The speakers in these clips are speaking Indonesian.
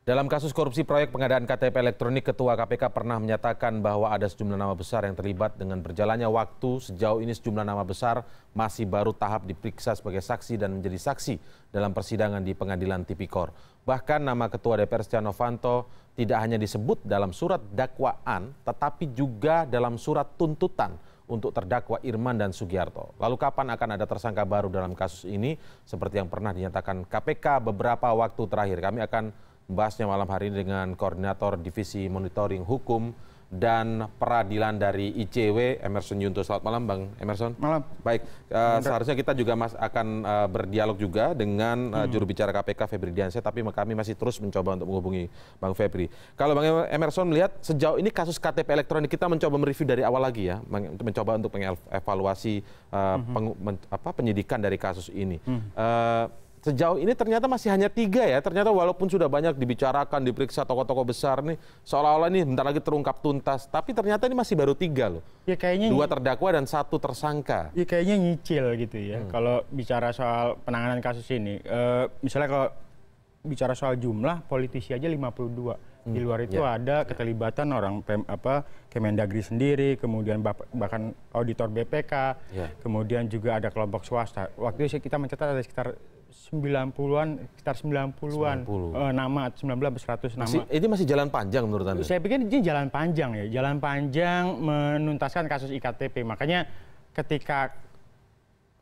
Dalam kasus korupsi proyek pengadaan KTP elektronik, Ketua KPK pernah menyatakan bahwa ada sejumlah nama besar yang terlibat. Dengan berjalannya waktu, sejauh ini sejumlah nama besar masih baru tahap diperiksa sebagai saksi dan menjadi saksi dalam persidangan di Pengadilan Tipikor. Bahkan nama Ketua DPR Setia Novanto tidak hanya disebut dalam surat dakwaan, tetapi juga dalam surat tuntutan untuk terdakwa Irman dan Sugiharto. Lalu kapan akan ada tersangka baru dalam kasus ini? Seperti yang pernah dinyatakan KPK beberapa waktu terakhir. Kami akan membahasnya malam hari ini dengan Koordinator Divisi Monitoring Hukum dan Peradilan dari ICW, Emerson Yunto. Selamat malam, Bang Emerson. Malam. Baik, seharusnya kita juga akan berdialog juga dengan juru bicara KPK, Febri Diansyah, tapi kami masih terus mencoba untuk menghubungi Bang Febri. Kalau Bang Emerson melihat sejauh ini kasus KTP elektronik, kita mencoba mereview dari awal lagi ya, mencoba untuk mengevaluasi penyidikan dari kasus ini. Sejauh ini ternyata masih hanya 3 ya. Ternyata walaupun sudah banyak dibicarakan, diperiksa tokoh-tokoh besar nih, seolah-olah ini bentar lagi terungkap tuntas. Tapi ternyata ini masih baru 3 loh. Ya kayaknya 2 terdakwa dan 1 tersangka. Ya kayaknya nyicil gitu ya. Kalau bicara soal penanganan kasus ini, misalnya kalau bicara soal jumlah, politisi aja 52. Di luar itu ada keterlibatan orang Kemendagri sendiri, kemudian bahkan auditor BPK, kemudian juga ada kelompok swasta. Waktu itu kita mencatat ada sekitar 90-an nama, 19-100 nama. Ini masih jalan panjang menurut Anda? Saya pikir ini jalan panjang ya, jalan panjang menuntaskan kasus IKTP. Makanya ketika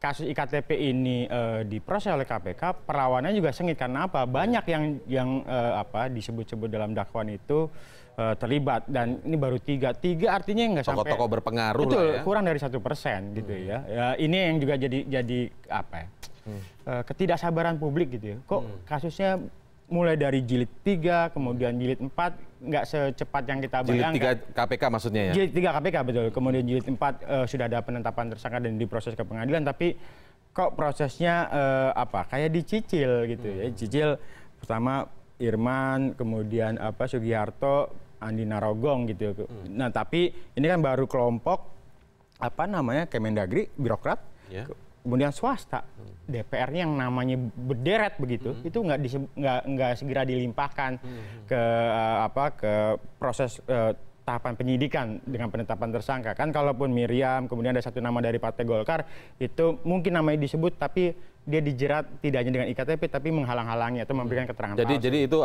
kasus IKTP ini diproses oleh KPK, perlawanannya juga sengit. Karena apa? Banyak yang disebut-sebut dalam dakwaan itu terlibat, dan ini baru 3 artinya nggak sampai tokoh-tokoh berpengaruh. Betul, lah ya. kurang dari 1% gitu ya. Ini yang juga jadi apa ya? Ketidaksabaran publik gitu ya. Kok kasusnya mulai dari jilid 3, kemudian jilid 4 nggak secepat yang kita bayangkan. Jilid 3 KPK maksudnya ya? Jilid 3 KPK betul. Kemudian jilid 4 sudah ada penetapan tersangka dan diproses ke pengadilan, tapi kok prosesnya kayak dicicil gitu ya. Cicil pertama Irman, kemudian Sugiharto, Andi Narogong gitu. Nah, tapi ini kan baru kelompok Kemendagri, birokrat. Kemudian swasta, DPR-nya yang namanya berderet begitu, itu nggak segera dilimpahkan ke proses tahapan penyidikan dengan penetapan tersangka. Kan kalaupun Miriam, kemudian ada 1 nama dari Partai Golkar, itu mungkin namanya disebut, tapi dia dijerat tidak hanya dengan IKTP, tapi menghalang-halangi atau memberikan keterangan palsu. Jadi itu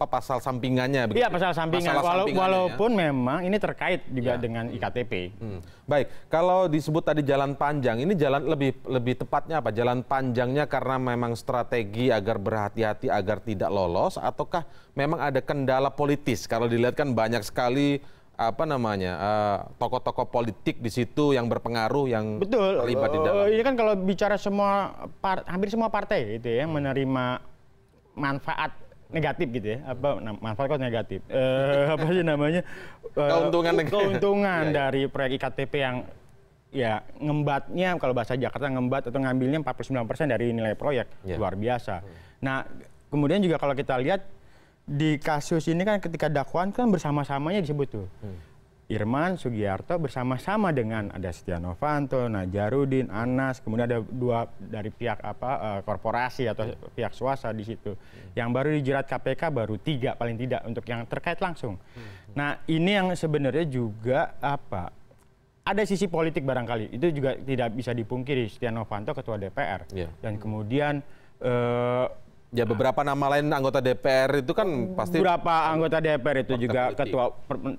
pasal sampingannya begitu? Iya, pasal sampingan. Walaupun memang ini terkait juga dengan IKTP. Baik, kalau disebut tadi jalan panjang, ini jalan lebih tepatnya apa? Jalan panjangnya karena memang strategi agar berhati-hati agar tidak lolos, ataukah memang ada kendala politis? Kalau dilihat kan banyak sekali tokoh-tokoh politik di situ yang berpengaruh, yang terlibat di dalam. Ini kan kalau bicara hampir semua partai gitu ya, menerima manfaat negatif gitu ya, manfaat kok negatif, keuntungan dari proyek IKTP yang ya ngembatnya, kalau bahasa Jakarta ngembat atau ngambilnya 49% dari nilai proyek, luar biasa. Nah, kemudian juga kalau kita lihat di kasus ini kan ketika dakwaan kan bersama-samanya disebut tuh. Irman, Sugiharto bersama-sama dengan ada Setia Novanto, Najarudin, Anas, kemudian ada 2 dari pihak korporasi atau pihak swasta di situ. Yang baru dijerat KPK baru 3 paling tidak untuk yang terkait langsung. Nah, ini yang sebenarnya juga ada sisi politik barangkali. Itu juga tidak bisa dipungkiri. Setia Novanto ketua DPR. Dan kemudian ya beberapa nama lain anggota DPR itu kan pasti. Beberapa anggota DPR itu juga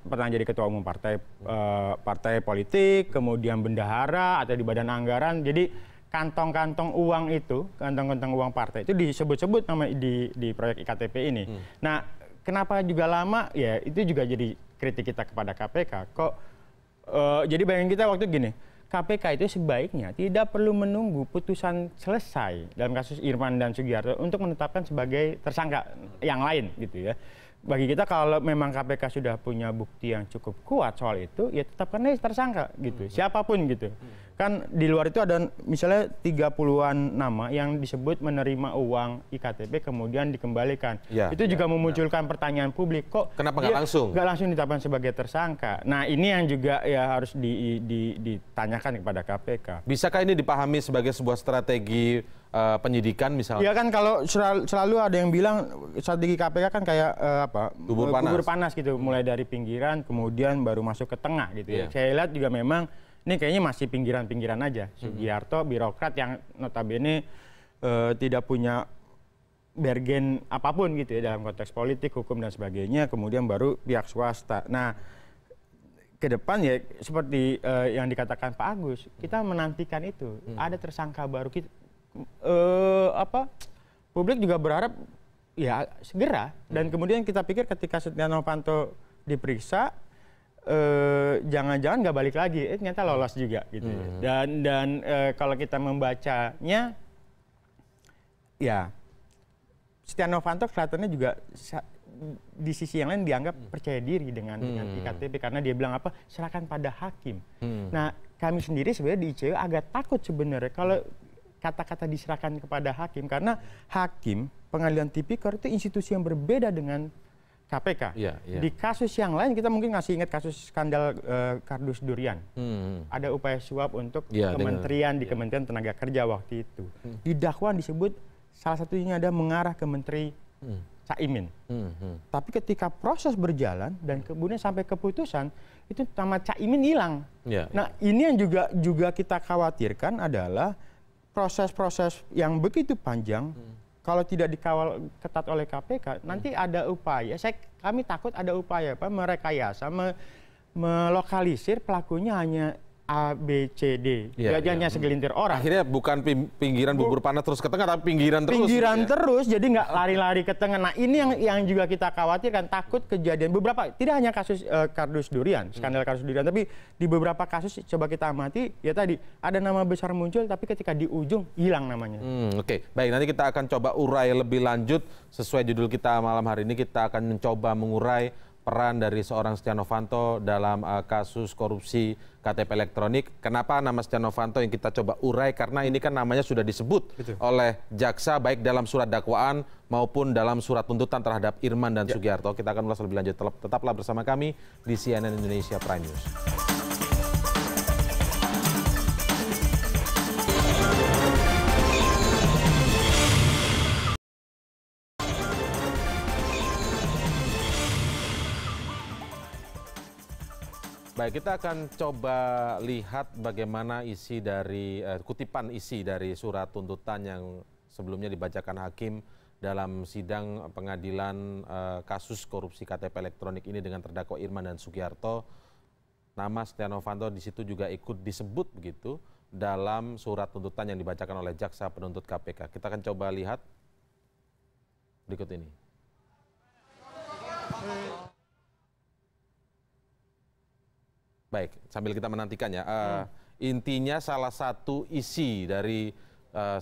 pernah jadi ketua umum partai politik, kemudian bendahara atau di badan anggaran. Jadi kantong-kantong uang partai itu disebut-sebut nama di proyek IKTP ini. Nah, kenapa juga lama? Ya itu juga jadi kritik kita kepada KPK. Jadi bayangin kita waktu gini. KPK itu sebaiknya tidak perlu menunggu putusan selesai dalam kasus Irman dan Sugiharto untuk menetapkan sebagai tersangka yang lain gitu ya. Bagi kita kalau memang KPK sudah punya bukti yang cukup kuat soal itu, ya tetapkan aja tersangka gitu, siapapun gitu. Kan di luar itu ada misalnya 30-an nama yang disebut menerima uang IKTP kemudian dikembalikan. Itu juga memunculkan pertanyaan publik, kok kenapa nggak langsung? Nggak langsung ditetapkan sebagai tersangka. Nah, ini yang juga ya harus ditanyakan kepada KPK. Bisakah ini dipahami sebagai sebuah strategi penyidikan misalnya. Ya kan kalau selalu ada yang bilang strategi KPK kan kayak bubur panas gitu, mulai dari pinggiran kemudian baru masuk ke tengah gitu ya. Saya lihat juga memang ini kayaknya masih pinggiran-pinggiran aja. Sugiharto birokrat yang notabene tidak punya bergen apapun gitu ya dalam konteks politik, hukum dan sebagainya, kemudian baru pihak swasta. Nah, ke depan ya seperti yang dikatakan Pak Agus, kita menantikan itu. Ada tersangka baru kita publik juga berharap ya segera, dan kemudian kita pikir ketika Setia Novanto diperiksa jangan-jangan nggak balik lagi, ternyata lolos juga gitu ya. Dan kalau kita membacanya ya Setia Novanto kelihatannya juga di sisi yang lain dianggap percaya diri dengan iktp karena dia bilang apa, serahkan pada hakim. Nah, kami sendiri sebenarnya di ICW agak takut sebenarnya kalau kata-kata diserahkan kepada hakim, karena hakim pengadilan tipikor itu institusi yang berbeda dengan KPK. Di kasus yang lain kita mungkin ngasih ingat kasus skandal kardus durian. Ada upaya suap untuk kementerian di Kementerian Tenaga Kerja waktu itu. Di dakwaan disebut salah satunya ada mengarah ke Menteri Caimin. Tapi ketika proses berjalan dan kemudian sampai keputusan, itu nama Caimin hilang. Nah, ini yang juga kita khawatirkan adalah proses-proses yang begitu panjang, kalau tidak dikawal ketat oleh KPK, nanti ada upaya, kami takut ada upaya merekayasa, melokalisir pelakunya hanya A, B, C, D. Hanya segelintir orang. Akhirnya bukan pinggiran bubur panas terus ke tengah, tapi pinggiran terus. Terus, jadi nggak lari-lari ke tengah. Nah, ini yang juga kita khawatirkan, takut kejadian beberapa, tidak hanya kasus kardus durian, skandal kardus durian, tapi di beberapa kasus coba kita amati, ya tadi ada nama besar muncul, tapi ketika di ujung hilang namanya. Oke, baik, nanti kita akan coba urai lebih lanjut sesuai judul kita malam hari ini. Kita akan mencoba mengurai peran dari seorang Setia Novanto dalam kasus korupsi KTP elektronik. Kenapa nama Setia Novanto yang kita coba urai? Karena ini kan namanya sudah disebut oleh jaksa baik dalam surat dakwaan maupun dalam surat tuntutan terhadap Irman dan Sugiharto. Kita akan ulas lebih lanjut. Tetaplah bersama kami di CNN Indonesia Prime News. Baik, kita akan coba lihat bagaimana isi dari kutipan isi dari surat tuntutan yang sebelumnya dibacakan hakim dalam sidang pengadilan kasus korupsi KTP elektronik ini dengan terdakwa Irman dan Sugiharto. Nama Setia Novanto di situ juga ikut disebut begitu dalam surat tuntutan yang dibacakan oleh jaksa penuntut KPK. Kita akan coba lihat berikut ini. Baik, sambil kita menantikan ya. Intinya salah satu isi dari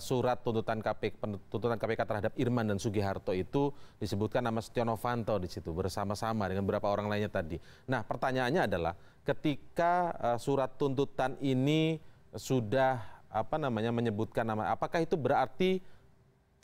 surat tuntutan KPK terhadap Irman dan Sugiharto itu disebutkan nama Setia Novanto di situ bersama-sama dengan beberapa orang lainnya tadi. Nah, pertanyaannya adalah ketika surat tuntutan ini sudah menyebutkan nama, apakah itu berarti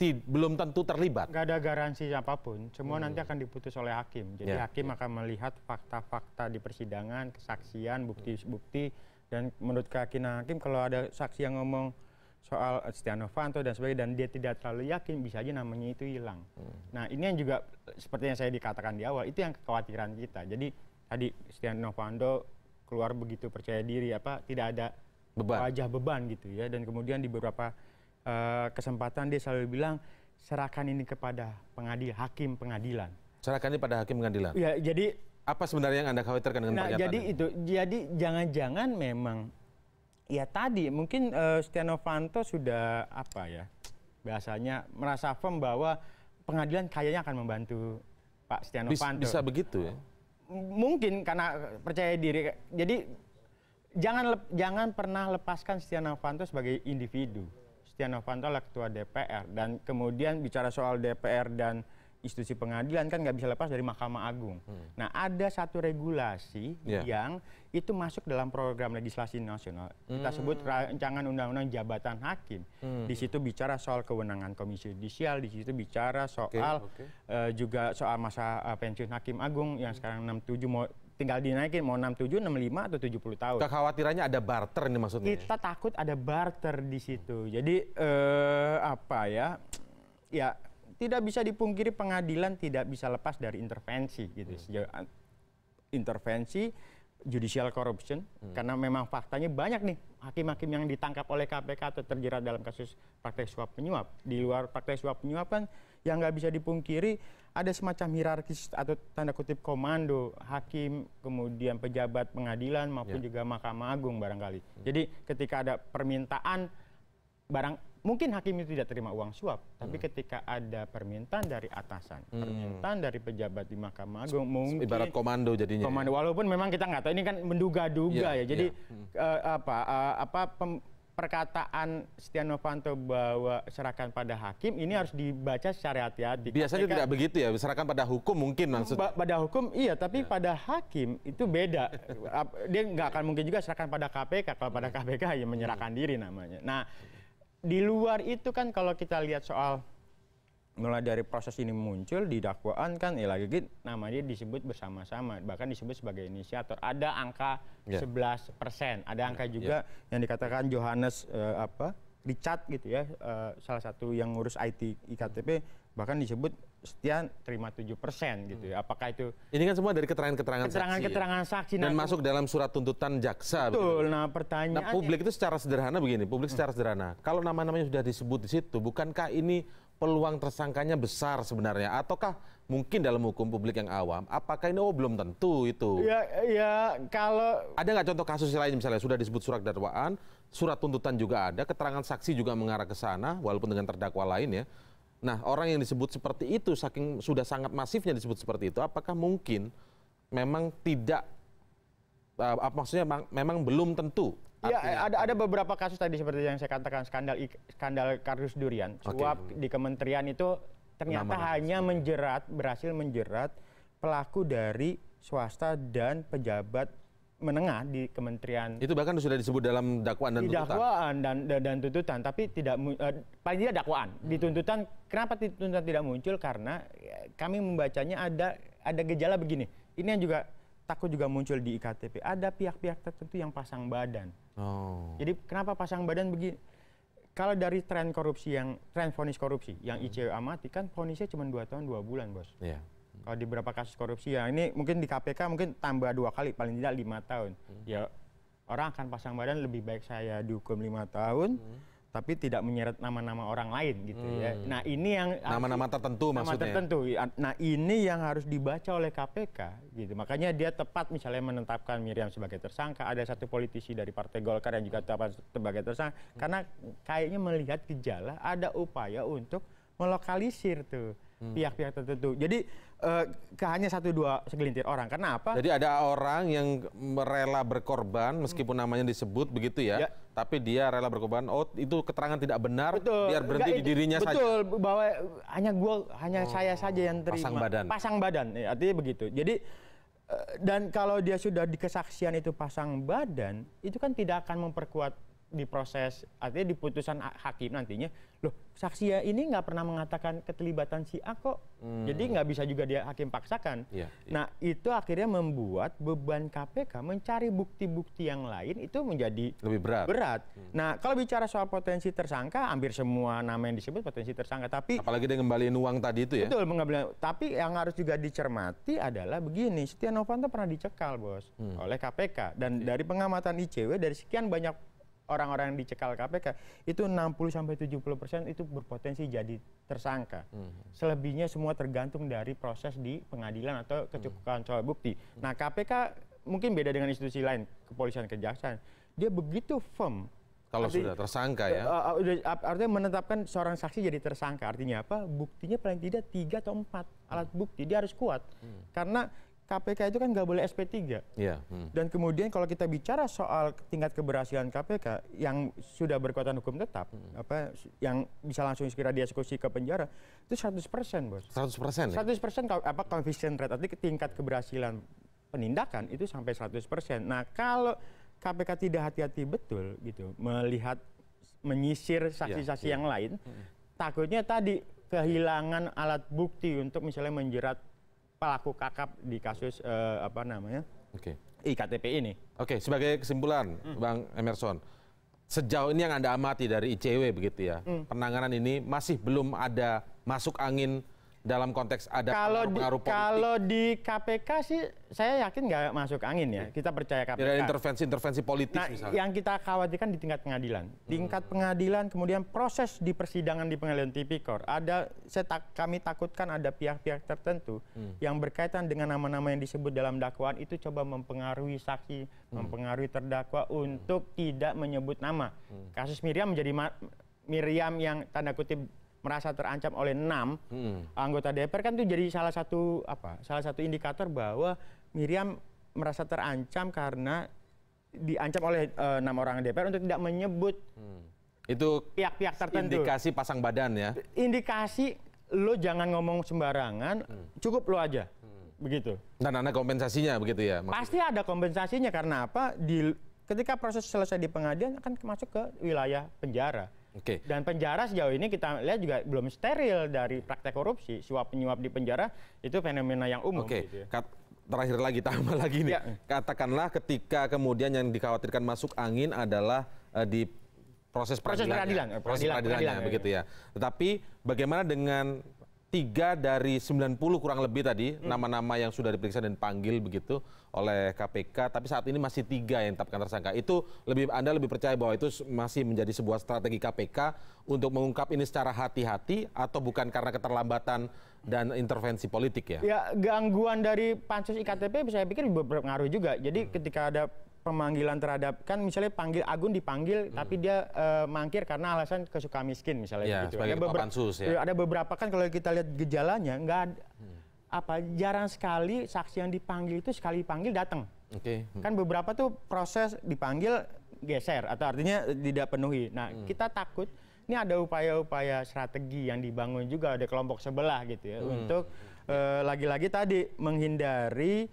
belum tentu terlibat? Nggak ada garansi apapun, semua nanti akan diputus oleh hakim. Jadi hakim akan melihat fakta-fakta di persidangan, kesaksian, bukti-bukti, dan menurut keyakinan hakim kalau ada saksi yang ngomong soal Setia Novanto dan sebagainya dan dia tidak terlalu yakin, bisa aja namanya itu hilang. Nah, ini yang juga seperti yang saya dikatakan di awal, itu yang kekhawatiran kita. Jadi tadi Setia Novanto keluar begitu percaya diri, tidak ada wajah beban gitu ya, dan kemudian di beberapa kesempatan dia selalu bilang serahkan ini kepada hakim pengadilan. Serahkan ini pada hakim pengadilan. Ya, jadi apa sebenarnya yang Anda khawatirkan dengan pernyataan jadi jangan-jangan memang ya tadi mungkin Setia Novanto sudah biasanya merasa firm bahwa pengadilan kayaknya akan membantu Pak Setia Novanto. Bisa begitu ya? Mungkin karena percaya diri. Jadi jangan pernah lepaskan Setia Novanto sebagai individu. Setia Novanto adalah ketua DPR, dan kemudian bicara soal DPR dan institusi pengadilan kan nggak bisa lepas dari Mahkamah Agung. Nah, ada satu regulasi yang itu masuk dalam program legislasi nasional. Kita sebut rancangan undang-undang jabatan hakim. Di situ bicara soal kewenangan komisi yudisial, di situ bicara soal juga soal masa pensiun hakim agung yang sekarang 67 mau tinggal dinaikin mau 67, 65 atau 70 tahun. Kekhawatirannya ada barter ini maksudnya. Kita takut ada barter di situ. Jadi apa ya? Ya tidak bisa dipungkiri pengadilan tidak bisa lepas dari intervensi gitu. Intervensi judicial corruption karena memang faktanya banyak nih hakim-hakim yang ditangkap oleh KPK atau terjerat dalam kasus praktek suap penyuap. Di luar praktek suap penyuap kan yang nggak bisa dipungkiri ada semacam hierarkis atau tanda kutip komando hakim, kemudian pejabat pengadilan maupun juga Mahkamah Agung barangkali. Jadi ketika ada permintaan mungkin hakim itu tidak terima uang suap, tapi ketika ada permintaan dari atasan, permintaan dari pejabat di Mahkamah Agung, mungkin ibarat komando jadinya. Komando, walaupun memang kita nggak tahu ini kan menduga-duga ya. Jadi perkataan Setia Novanto bahwa serahkan pada hakim ini harus dibaca secara hati-hati. Biasanya tidak begitu ya, serahkan pada hukum mungkin maksudnya. Pada hukum iya, tapi pada hakim itu beda. Dia nggak akan mungkin juga serahkan pada KPK. Kalau pada KPK ya menyerahkan diri namanya. Nah, di luar itu kan kalau kita lihat soal mulai dari proses ini muncul di dakwaan kan lagi namanya disebut bersama-sama, bahkan disebut sebagai inisiator. Ada angka 11%, ada angka juga yang dikatakan Johannes Richard gitu ya, salah satu yang ngurus IT IKTP, bahkan disebut Setia terima 7% gitu ya. Apakah itu? Ini kan semua dari keterangan-keterangan saksi dan masuk dalam surat tuntutan jaksa. Betul. Nah, pertanyaannya, publik itu secara sederhana begini, kalau nama-namanya sudah disebut di situ, bukankah ini peluang tersangkanya besar sebenarnya, ataukah mungkin dalam hukum publik yang awam, apakah ini belum tentu itu? Ya kalau ada nggak contoh kasus lain misalnya sudah disebut surat dakwaan, surat tuntutan juga ada, keterangan saksi juga mengarah ke sana, walaupun dengan terdakwa lain ya. Nah, orang yang disebut seperti itu, saking sudah sangat masifnya disebut seperti itu, apakah mungkin memang tidak, maksudnya memang belum tentu? Ya, ada beberapa kasus tadi seperti yang saya katakan, skandal Kardus Durian, suap di kementerian itu ternyata hanya berhasil menjerat pelaku dari swasta dan pejabat menengah di kementerian. Itu bahkan sudah disebut dalam dakwaan dan tuntutan. Dakwaan dan tuntutan, tapi tidak paling tidak dakwaan. Di tuntutan, kenapa tuntutan tidak muncul? Karena kami membacanya ada gejala begini. Ini yang juga takut juga muncul di IKTP. Ada pihak-pihak tertentu yang pasang badan. Jadi kenapa pasang badan begini? Kalau dari tren vonis korupsi yang ICW amati kan vonisnya cuma 2 tahun 2 bulan, Bos. Iya. Kalau di beberapa kasus korupsi ya ini mungkin di KPK mungkin tambah 2 kali, paling tidak 5 tahun. Ya orang akan pasang badan lebih baik saya dihukum 5 tahun, tapi tidak menyeret nama-nama orang lain gitu ya. Nah ini yang nama-nama tertentu maksudnya. Nama tertentu. Nah ini yang harus dibaca oleh KPK gitu. Makanya dia tepat misalnya menetapkan Miriam sebagai tersangka. Ada satu politisi dari Partai Golkar yang juga tepat sebagai tersangka. Karena kayaknya melihat gejala ada upaya untuk melokalisir tuh pihak-pihak tertentu. Jadi hanya 1-2 segelintir orang. Karena apa? Jadi ada orang yang rela berkorban meskipun namanya disebut begitu ya. Tapi dia rela berkorban. Oh, itu keterangan tidak benar. Betul. Biar berhenti di dirinya saja. Betul. Bahwa hanya saya saja yang terima. Pasang badan. Ya, artinya begitu. Jadi dan kalau dia sudah di kesaksian itu pasang badan, itu kan tidak akan memperkuat di proses, artinya di putusan hakim nantinya, loh saksi ini nggak pernah mengatakan keterlibatan si A kok, jadi nggak bisa juga dia hakim paksakan. Nah itu akhirnya membuat beban KPK mencari bukti-bukti yang lain itu menjadi lebih berat. Nah kalau bicara soal potensi tersangka, hampir semua nama yang disebut potensi tersangka, tapi apalagi dia ngembaliin uang tadi itu ya. Betul, mengambil. Tapi yang harus juga dicermati adalah begini, Setia Novanto pernah dicekal, Bos, oleh KPK, dan dari pengamatan ICW dari sekian banyak orang-orang yang dicekal KPK itu 60-70% itu berpotensi jadi tersangka. Selebihnya semua tergantung dari proses di pengadilan atau kecukupan soal bukti. Nah KPK mungkin beda dengan institusi lain, kepolisian, kejaksaan. Dia begitu firm. Kalau sudah tersangka ya. Artinya menetapkan seorang saksi jadi tersangka. Artinya apa? Buktinya paling tidak 3 atau 4 alat bukti. Dia harus kuat. Karena KPK itu kan nggak boleh SP3. Dan kemudian kalau kita bicara soal tingkat keberhasilan KPK yang sudah berkekuatan hukum tetap, yang bisa langsung segera dieksekusi ke penjara, itu 100%, Bos. 100%? 100% coefficient rate, artinya tingkat keberhasilan penindakan itu sampai 100%. Nah kalau KPK tidak hati-hati betul gitu, menyisir saksi-saksi yang lain, takutnya tadi kehilangan alat bukti untuk misalnya menjerat pelaku kakap di kasus Oke. IKTP ini. Oke, sebagai kesimpulan, Bang Emerson, sejauh ini yang Anda amati dari ICW begitu ya, penanganan ini masih belum ada masuk angin dalam konteks ada pengaruh politik. Kalau di KPK sih saya yakin nggak masuk angin ya. Kita percaya KPK. Tidak intervensi politis Nah, misalnya. yang kita khawatirkan di tingkat pengadilan. Tingkat pengadilan, kemudian proses di persidangan di pengadilan tipikor. Kami takutkan ada pihak-pihak tertentu yang berkaitan dengan nama-nama yang disebut dalam dakwaan itu coba mempengaruhi saksi, mempengaruhi terdakwa untuk tidak menyebut nama. Kasus Miriam menjadi Miriam yang tanda kutip merasa terancam oleh 6 anggota DPR kan itu jadi salah satu indikator bahwa Miriam merasa terancam karena diancam oleh 6 orang DPR untuk tidak menyebut Itu pihak-pihak tertentu. indikasi pasang badan ya. Indikasi lo jangan ngomong sembarangan, cukup lo aja. Begitu. Dan ada kompensasinya begitu ya. Pasti ada kompensasinya karena apa? Ketika proses selesai di pengadilan akan masuk ke wilayah penjara. Oke. Dan penjara sejauh ini kita lihat juga belum steril dari praktek korupsi, suap penyuap di penjara itu fenomena yang umum. Oke. Gitu ya. Terakhir lagi, tambah lagi nih. Ya. Katakanlah ketika kemudian yang dikhawatirkan masuk angin adalah di proses peradilannya. Proses peradilannya begitu ya. Tetapi bagaimana dengan 3 dari 90 kurang lebih tadi nama-nama yang sudah diperiksa dan dipanggil begitu oleh KPK, tapi saat ini masih 3 yang ditetapkan tersangka. Itu Anda lebih percaya bahwa itu masih menjadi sebuah strategi KPK untuk mengungkap ini secara hati-hati atau bukan karena keterlambatan dan intervensi politik ya? Ya, gangguan dari pansus IKTP saya pikir berpengaruh juga. Jadi ketika ada pemanggilan terhadap, kan misalnya Agun dipanggil tapi dia mangkir karena alasan kesuka miskin misalnya ya, gitu. Sebagai ketua pansus ya. Ada beberapa kan kalau kita lihat gejalanya nggak ada, jarang sekali saksi yang dipanggil itu sekali panggil datang. Oke. Kan beberapa tuh proses dipanggil geser atau artinya tidak penuhi. Nah, kita takut ini ada upaya-upaya strategi yang dibangun juga ada kelompok sebelah gitu ya untuk lagi-lagi tadi menghindari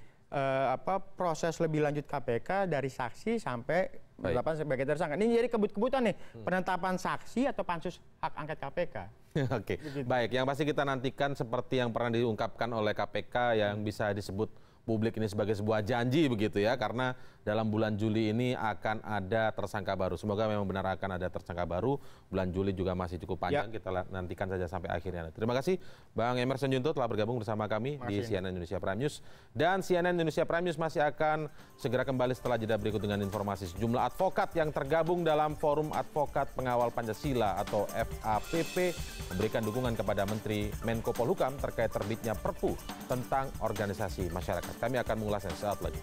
proses lebih lanjut KPK dari saksi sampai penetapan sebagai tersangka. Ini jadi kebut-kebutan nih, penetapan saksi atau pansus hak angket KPK. Oke, baik. Yang pasti kita nantikan seperti yang pernah diungkapkan oleh KPK yang bisa disebut publik ini sebagai sebuah janji begitu ya, karena dalam bulan Juli ini akan ada tersangka baru. Semoga memang benar akan ada tersangka baru. Bulan Juli juga masih cukup panjang, kita nantikan saja sampai akhirnya. Terima kasih Bang Emerson Junto telah bergabung bersama kami di CNN Indonesia Prime News. Dan CNN Indonesia Prime News masih akan segera kembali setelah jeda berikut dengan informasi sejumlah advokat yang tergabung dalam Forum Advokat Pengawal Pancasila atau FAPP memberikan dukungan kepada Menteri Menko Polhukam terkait terbitnya Perpu tentang organisasi masyarakat. Kami akan mengulasnya saat lagi.